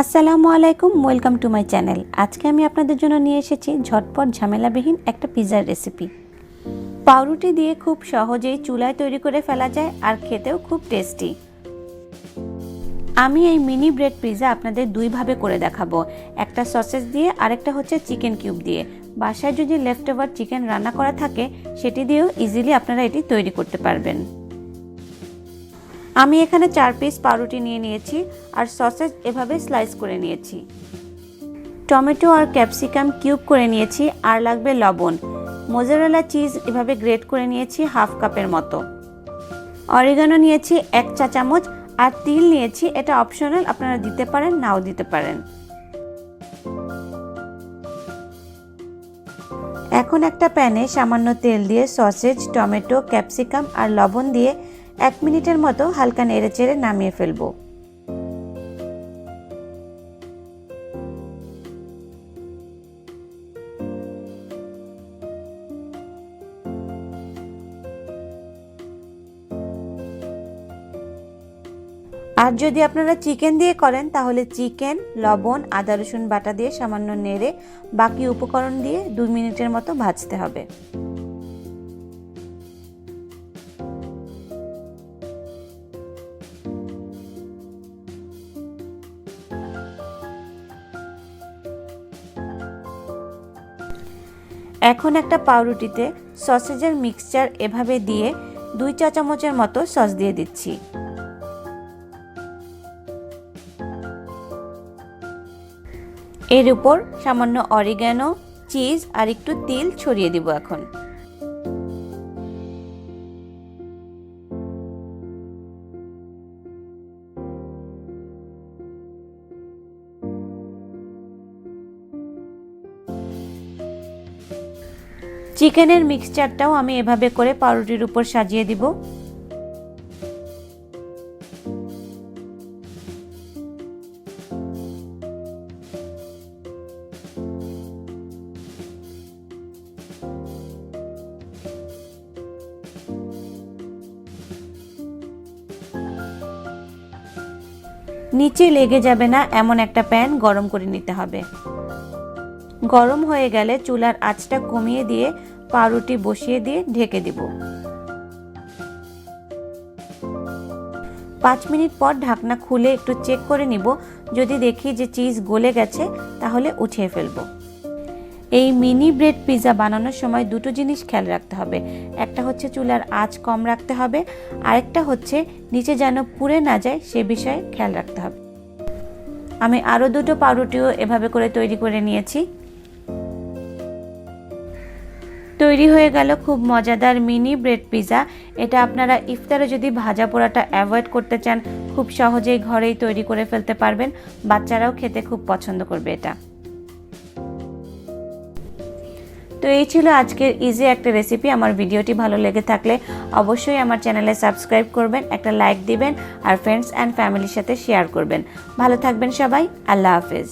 আসসালামু আলাইকুম, welcome to my channel. আজকে আমি আপনাদের জন্য নিয়ে এসেছি ঝটপট ঝামেলাবিহীন একটা পিৎজার রেসিপি। পাউরুটি দিয়ে খুব সহজেই চুলায় তৈরি করে ফেলা যায় আর খেতেও খুব টেস্টি। আমি এই মিনি ব্রেড পিৎজা আপনাদের দুইভাবে করে দেখাবো, একটা সসেজ দিয়ে আরেকটা হচ্ছে চিকেন কিউব দিয়ে। বাসায় যদি লেফট ওভার চিকেন রান্না করা থাকে সেটি দিয়েও ইজিলি আপনারা এটি তৈরি করতে পারবেন। আমি এখানে 4 পিস পাউরুটি নিয়ে নিয়েছি আর সসেজ এভাবে স্লাইস করে নিয়েছি। টমেটো আর ক্যাপসিকাম কিউব করে নিয়েছি আর লাগবে লবণ। মোজারেলা চিজ এভাবে গ্রেট করে নিয়েছি হাফ কাপের মতো। অরিগানো নিয়েছি 1 চা চামচ আর তিল নিয়েছি, এটা অপশনাল, আপনারা দিতে পারেন নাও দিতে পারেন। এখন একটা প্যানে সামান্য তেল দিয়ে সসেজ, টমেটো, ক্যাপসিকাম আর লবণ দিয়ে 1 মিনিটের মতো হালকা নেড়েচেড়ে নামিয়ে ফেলবো। আর যদি আপনারা চিকেন দিয়ে করেন তাহলে চিকেন, লবণ, আদা রসুন বাটা দিয়ে সামান্য নেড়ে বাকি উপকরণ দিয়ে 2 মিনিটের মতো ভাজতে হবে। এখন একটা পাউরুটিতে সসেজের মিক্সচার এভাবে দিয়ে 2 চা চামচের মতো সস দিয়ে দিচ্ছি। এর উপর সামান্য অরিগানো, চিজ আর একটু তিল ছড়িয়ে দিব। এখন চিকেনের মিক্সচারটাও আমি এভাবে করে পাউরুটির উপর সাজিয়ে দিব। নিচে লেগে যাবে না এমন একটা প্যান গরম করে নিতে হবে। গরম হয়ে গেলে চুলার আঁচটা কমিয়ে দিয়ে পাউরুটি বসিয়ে দিয়ে ঢেকে দিব। 5 মিনিট পর ঢাকনা খুলে একটু চেক করে নিব। যদি দেখি যে চিজ গলে গেছে তাহলে উঠিয়ে ফেলবো। এই মিনি ব্রেড পিৎজা বানানোর সময় দুটো জিনিস খেয়াল রাখতে হবে। একটা হচ্ছে চুলার আঁচ কম রাখতে হবে, আরেকটা হচ্ছে নিচে যেন পুড়ে না যায় সে বিষয়ে খেয়াল রাখতে হবে। আমি আরও দুটো পাউরুটিও এভাবে করে তৈরি করে নিয়েছি। তৈরি হয়ে গেল খুব মজাদার মিনি ব্রেড পিৎজা। এটা আপনারা ইফতারে যদি ভাজা পোড়াটা অ্যাভয়েড করতে চান খুব সহজেই ঘরেই তৈরি করে ফেলতে পারবেন। বাচ্চারাও খেতে খুব পছন্দ করবে এটা। তো এই ছিল আজকের ইজি একটা রেসিপি। আমার ভিডিওটি ভালো লেগে থাকলে অবশ্যই আমার চ্যানেলে সাবস্ক্রাইব করবেন, একটা লাইক দিবেন আর ফ্রেন্ডস অ্যান্ড ফ্যামিলির সাথে শেয়ার করবেন। ভালো থাকবেন সবাই, আল্লাহ হাফেজ।